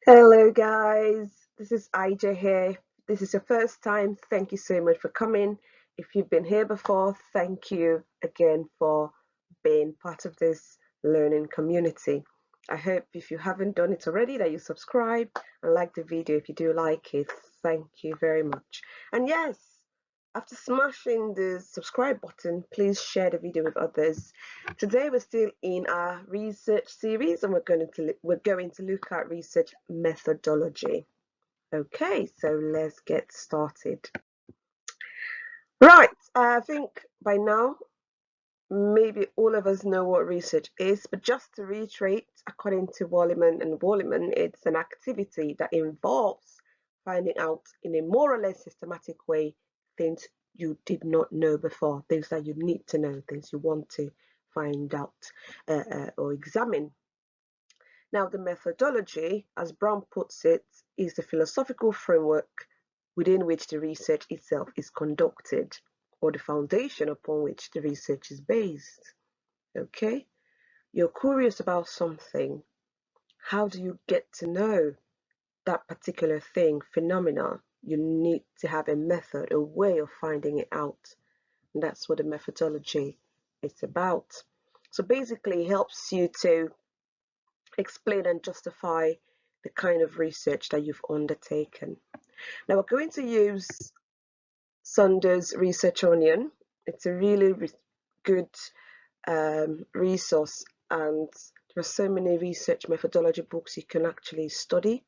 Hello, guys. This is IJ here. This is your first time. Thank you so much for coming. If you've been here before, thank you again for being part of this learning community. I hope if you haven't done it already that you subscribe and like the video if you do like it. Thank you very much. And yes, after smashing the subscribe button, please share the video with others. Today we're still in our research series and we're going to look at research methodology. Okay, so let's get started. Right, I think by now maybe all of us know what research is, but just to reiterate, according to Wolleman, it's an activity that involves finding out in a more or less systematic way things you did not know before, things that you need to know, things you want to find out or examine. Now, the methodology, as Brown puts it, is the philosophical framework within which the research itself is conducted, or the foundation upon which the research is based. Okay? You're curious about something. How do you get to know that particular thing, phenomena? You need to have a method, a way of finding it out. And that's what the methodology is about. So basically, it helps you to explain and justify the kind of research that you've undertaken. Now we're going to use Saunders Research Onion. It's a really good resource, and there are so many research methodology books you can actually study.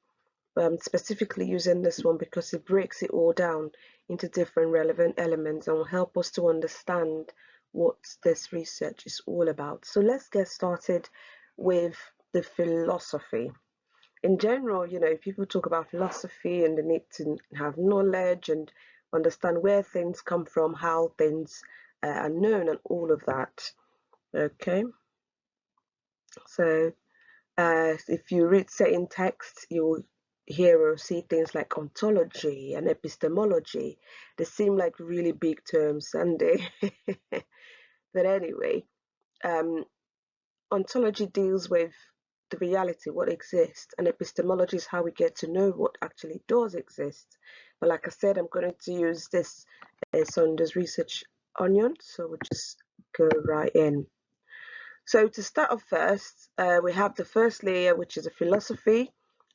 I'm specifically using this one because it breaks it all down into different relevant elements and will help us to understand what this research is all about. So let's get started with the philosophy. In general, people talk about philosophy and the need to have knowledge and understand where things come from, how things are known, and all of that. Okay, so if you read certain texts, you'll hear or see things like ontology and epistemology. They seem like really big terms, and they. But anyway, um, ontology deals with the reality, what exists, and epistemology is how we get to know what actually does exist. But like I said, I'm going to use this Saunders Research Onion, so we'll just go right in. So to start off first, we have the first layer, which is a philosophy,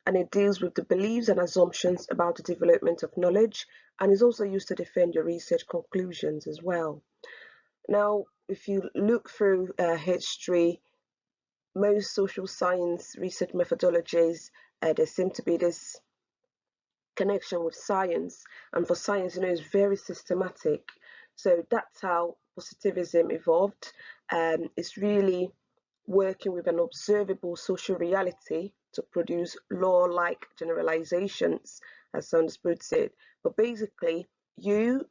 and it deals with the beliefs and assumptions about the development of knowledge, and is also used to defend your research conclusions as well. Now, if you look through history, most social science research methodologies, there seem to be this connection with science, and for science, it's very systematic. So that's how positivism evolved. It's really working with an observable social reality to produce law-like generalizations, as Saunders puts it. But basically, you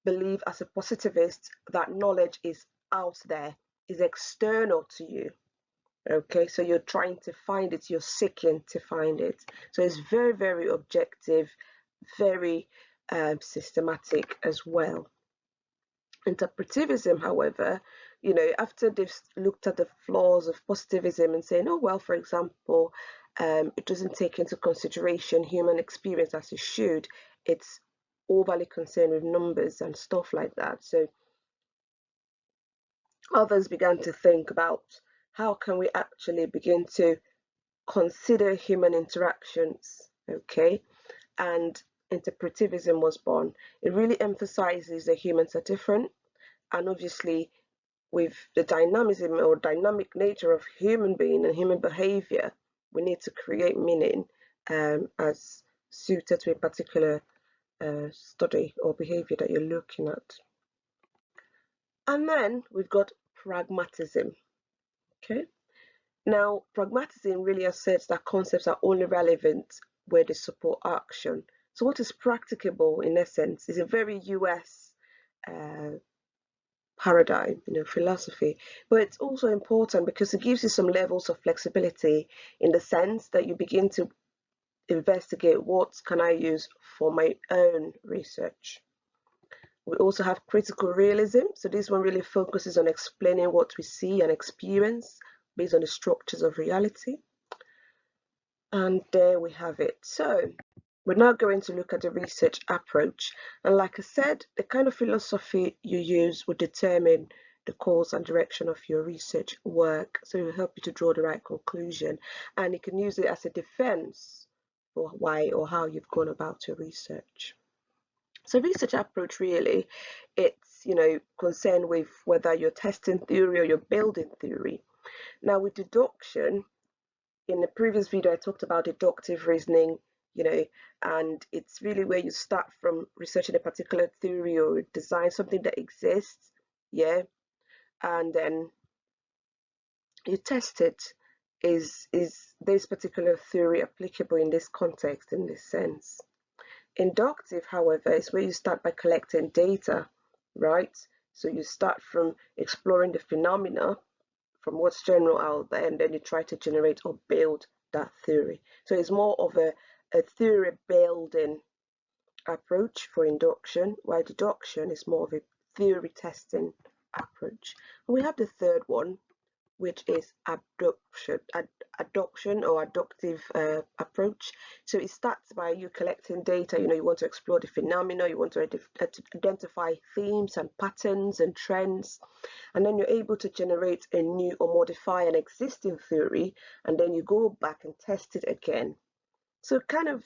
believe as a positivist that knowledge is out there, is external to you. Okay, so you're trying to find it, you're seeking to find it. So it's very, very objective, very systematic as well. Interpretivism, however, after they've looked at the flaws of positivism and saying, oh, well, for example, it doesn't take into consideration human experience as it should, it's overly concerned with numbers and stuff like that. So others began to think about how can we actually begin to consider human interactions, okay? And interpretivism was born. It really emphasizes that humans are different, and obviously with the dynamism or dynamic nature of human being and human behavior, we need to create meaning as suited to a particular study or behavior that you're looking at. And then we've got pragmatism, okay? Now, pragmatism really asserts that concepts are only relevant where they support action. So what is practicable, in essence, is a very US paradigm, philosophy. But it's also important because it gives you some levels of flexibility in the sense that you begin to investigate what can I use for my own research. We also have critical realism. So this one really focuses on explaining what we see and experience based on the structures of reality. And there we have it. So we're now going to look at the research approach. And like I said, the kind of philosophy you use will determine the course and direction of your research work. So it will help you to draw the right conclusion. And you can use it as a defense for why or how you've gone about your research. So research approach really, it's, concerned with whether you're testing theory or you're building theory. Now with deduction, in the previous video, I talked about deductive reasoning, and it's really where you start from researching a particular theory or design something that exists, yeah, and then you test it. Is this particular theory applicable in this context, in this sense? Inductive, however, is where you start by collecting data, right? So you start from exploring the phenomena from what's general out there, and then you try to generate or build that theory. So it's more of a theory building approach for induction, while deduction is more of a theory testing approach. And we have the third one, which is adoption or adductive approach. So it starts by you collecting data. You want to explore the phenomena, you want to identify themes and patterns and trends, and then you're able to generate a new or modify an existing theory, and then you go back and test it again. So kind of,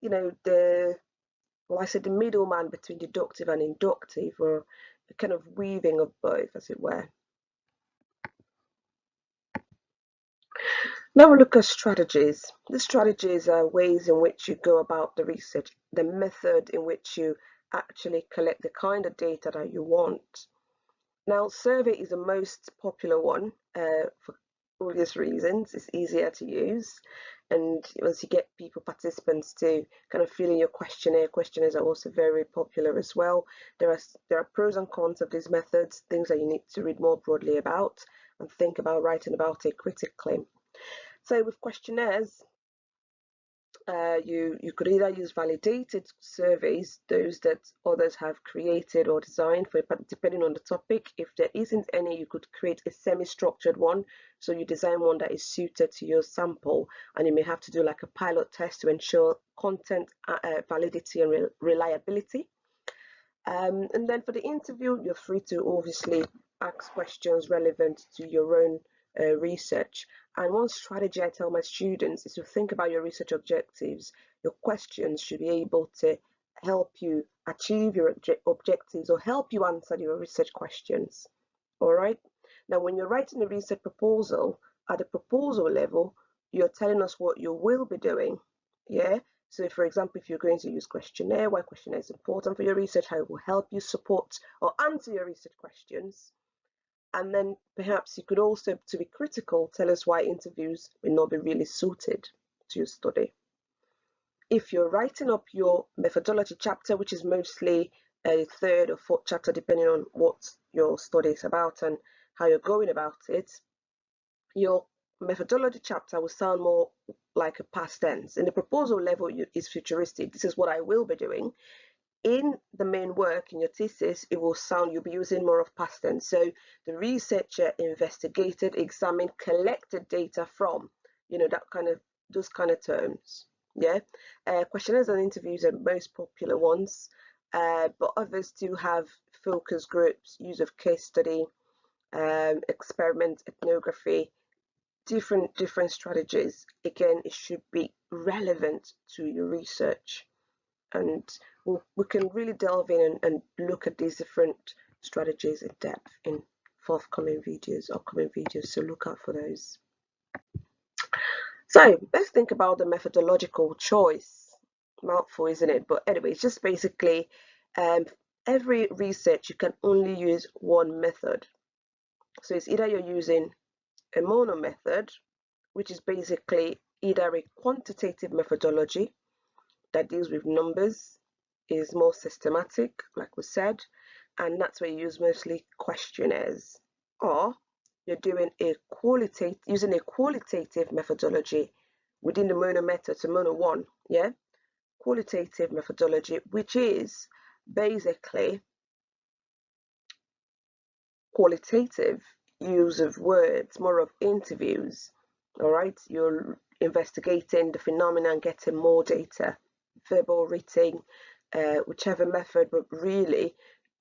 I said, the middleman between deductive and inductive, or a kind of weaving of both, as it were. Now we look at strategies. The strategies are ways in which you go about the research, the method in which you actually collect the kind of data that you want. Now, survey is the most popular one for obvious reasons. It's easier to use, and once you get participants to kind of fill in your questionnaire, questionnaires are also very popular as well. There are pros and cons of these methods, things that you need to read more broadly about and think about writing about it critically. So with questionnaires, you could either use validated surveys, those that others have created or designed for, depending on the topic. If there isn't any, you could create a semi-structured one. So you design one that is suited to your sample, and you may have to do like a pilot test to ensure content validity and reliability. And then for the interview, you're free to obviously ask questions relevant to your own research. And one strategy I tell my students is to think about your research objectives. Your questions should be able to help you achieve your objectives or help you answer your research questions. All right. Now, when you're writing a research proposal, at the proposal level, you're telling us what you will be doing. Yeah. So for example, if you're going to use questionnaire, why questionnaire is important for your research, how it will help you support or answer your research questions. And then perhaps you could also, to be critical, tell us why interviews may not be really suited to your study. If you're writing up your methodology chapter, which is mostly a third or fourth chapter, depending on what your study is about and how you're going about it, your methodology chapter will sound more like a past tense. In the proposal level, is futuristic. This is what I will be doing. In the main work, in your thesis, it will sound, you'll be using more of past tense. So the researcher investigated, examined, collected data from, those kind of terms. Yeah. Questionnaires and interviews are the most popular ones, but others do have focus groups, use of case study, experiment, ethnography, different strategies. Again, it should be relevant to your research, and we can really delve in and look at these different strategies in depth in upcoming videos, so look out for those. So let's think about the methodological choice. Mouthful, isn't it? But anyway, it's just basically every research you can only use one method. So it's either you're using a mono method, which is basically either a quantitative methodology that deals with numbers, is more systematic, like we said, and that's where you use mostly questionnaires, or you're doing using a qualitative methodology within the mono method, so mono one, yeah, qualitative methodology, which is basically qualitative use of words, more of interviews. All right, you're investigating the phenomena and getting more data, verbal, written, whichever method, but really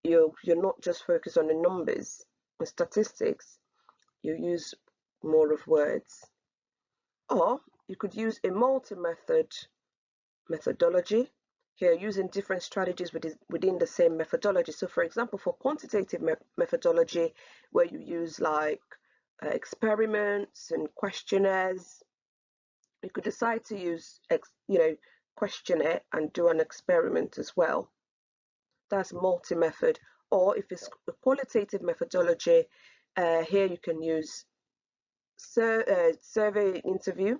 you're not just focused on the numbers and statistics, you use more of words. Or you could use a multi-method methodology, here using different strategies within the same methodology. So for example, for quantitative methodology, where you use like experiments and questionnaires, you could decide to use questionnaire and do an experiment as well. That's multi-method. Or if it's a qualitative methodology, here you can use survey interview,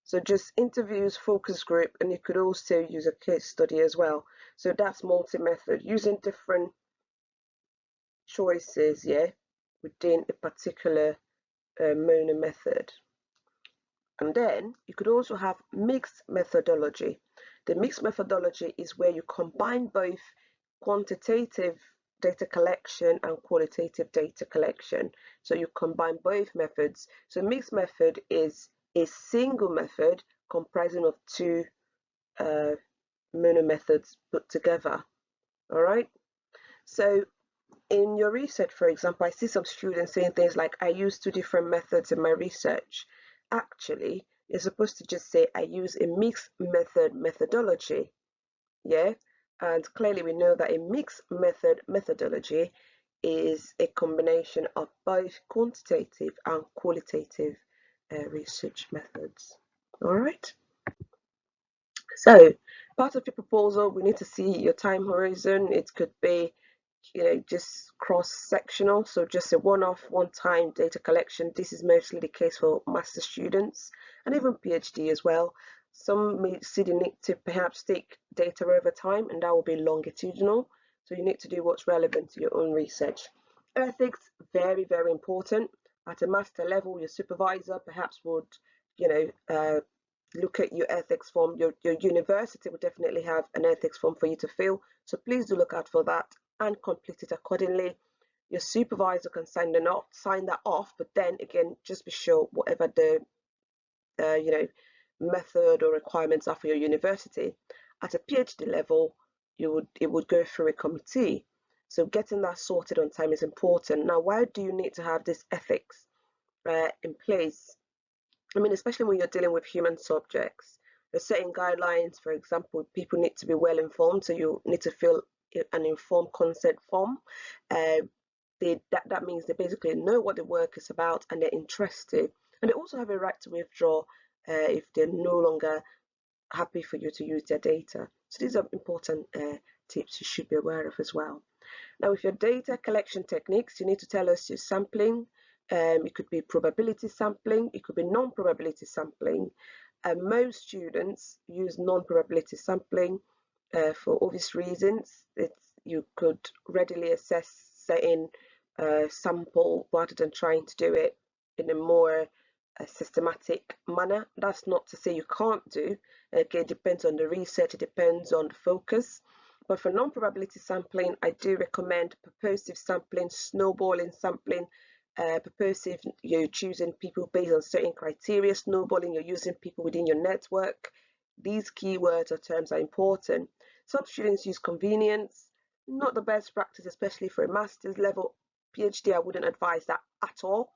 so just interviews, focus group, and you could also use a case study as well. So that's multi-method, using different choices, within a particular mono method. And then you could also have mixed methodology. The mixed methodology is where you combine both quantitative data collection and qualitative data collection. So you combine both methods. So mixed method is a single method comprising of two mono methods put together. All right. So in your research, for example, I see some students saying things like, I use two different methods in my research. Actually, you're supposed to just say, I use a mixed method methodology. Yeah. And clearly we know that a mixed method methodology is a combination of both quantitative and qualitative research methods. All right. So part of your proposal, we need to see your time horizon. It could be, just cross-sectional, so just a one-off, one-time data collection. This is mostly the case for master students and even PhD as well. Some may see the need to perhaps take data over time, and that will be longitudinal. So you need to do what's relevant to your own research. Ethics, very, very important. At a master level, your supervisor perhaps would, look at your ethics form. Your university will definitely have an ethics form for you to fill. So please do look out for that and complete it accordingly. Your supervisor can sign that off, but then again, just be sure whatever the method or requirements are for your university. At a PhD level, it would go through a committee. So getting that sorted on time is important. Now, why do you need to have this ethics in place? I mean, especially when you're dealing with human subjects, there's certain guidelines. For example, people need to be well informed, so you need to fill an informed consent form. That means they basically know what the work is about and they're interested, and they also have a right to withdraw if they're no longer happy for you to use their data. So these are important tips you should be aware of as well. Now, with your data collection techniques, you need to tell us your sampling. It could be probability sampling, it could be non-probability sampling. Most students use non-probability sampling for obvious reasons. You could readily assess certain sample rather than trying to do it in a more systematic manner. That's not to say you can't do. Again, it depends on the research, it depends on the focus. But for non-probability sampling, I do recommend purposive sampling, snowballing sampling. Purposive, you're choosing people based on certain criteria. Snowballing, you're using people within your network. These keywords or terms are important. Some students use convenience, not the best practice, especially for a master's level. PhD, I wouldn't advise that at all.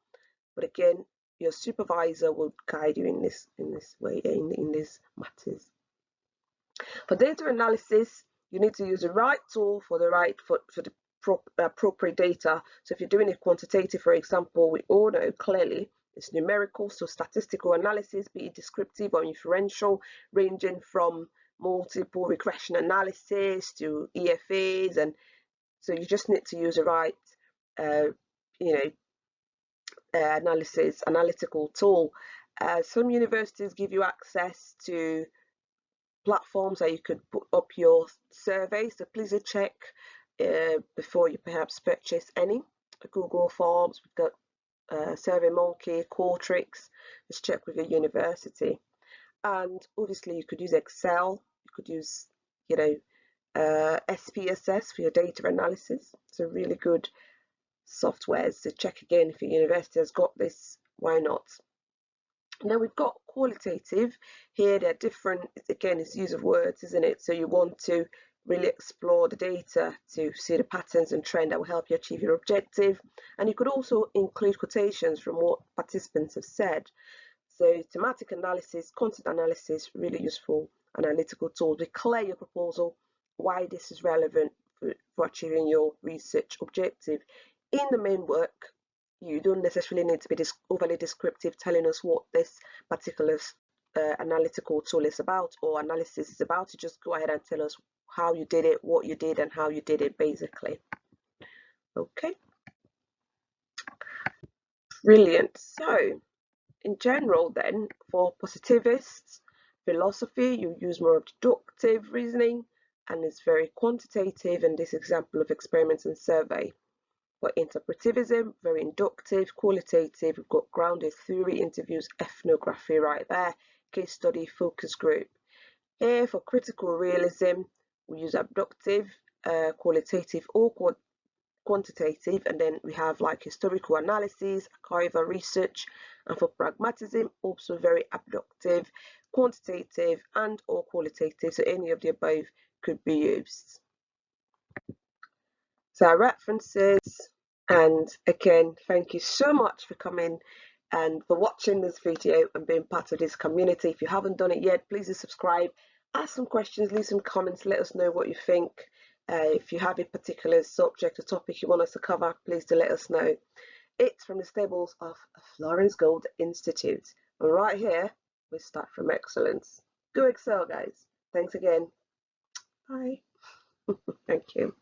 But again, your supervisor will guide you in this way, in these matters. For data analysis, you need to use the right tool for the appropriate data. So if you're doing a quantitative, for example, we all know clearly it's numerical, so statistical analysis, be it descriptive or inferential, ranging from multiple regression analysis to EFAs, and so you just need to use the right analytical tool. Some universities give you access to platforms that you could put up your survey, so please do check before you perhaps purchase any. Google Forms, we've got SurveyMonkey, Qualtrics. Just check with your university. And obviously you could use Excel, you could use SPSS for your data analysis. So really good softwares. So check again if your university has got this, why not? Now we've got qualitative. Here they're different. Again, it's use of words, isn't it? So you want to really explore the data to see the patterns and trend that will help you achieve your objective. And you could also include quotations from what participants have said. So thematic analysis, content analysis, really useful analytical tools. Declare your proposal, why this is relevant for achieving your research objective. In the main work, you don't necessarily need to be overly descriptive, telling us what this particular analytical tool is about or analysis is about. You just go ahead and tell us how you did it, what you did, and how you did it, basically. Okay, brilliant. So in general, then, for positivists, philosophy, you use more deductive reasoning and it's very quantitative in this example of experiments and survey. For interpretivism, very inductive, qualitative, we've got grounded theory, interviews, ethnography right there, case study, focus group. Here for critical realism, we use abductive, qualitative or quantitative, and then we have like historical analysis, archival research, and for pragmatism, also very abductive, quantitative, and or qualitative, so any of the above could be used. So our references, and again, thank you so much for coming and for watching this video and being part of this community. If you haven't done it yet, please do subscribe, ask some questions, leave some comments, let us know what you think. If you have a particular subject or topic you want us to cover, please do let us know. It's from the stables of Florence Gold Institute. And right here, we start from excellence. Go Excel, guys. Thanks again. Bye. Thank you.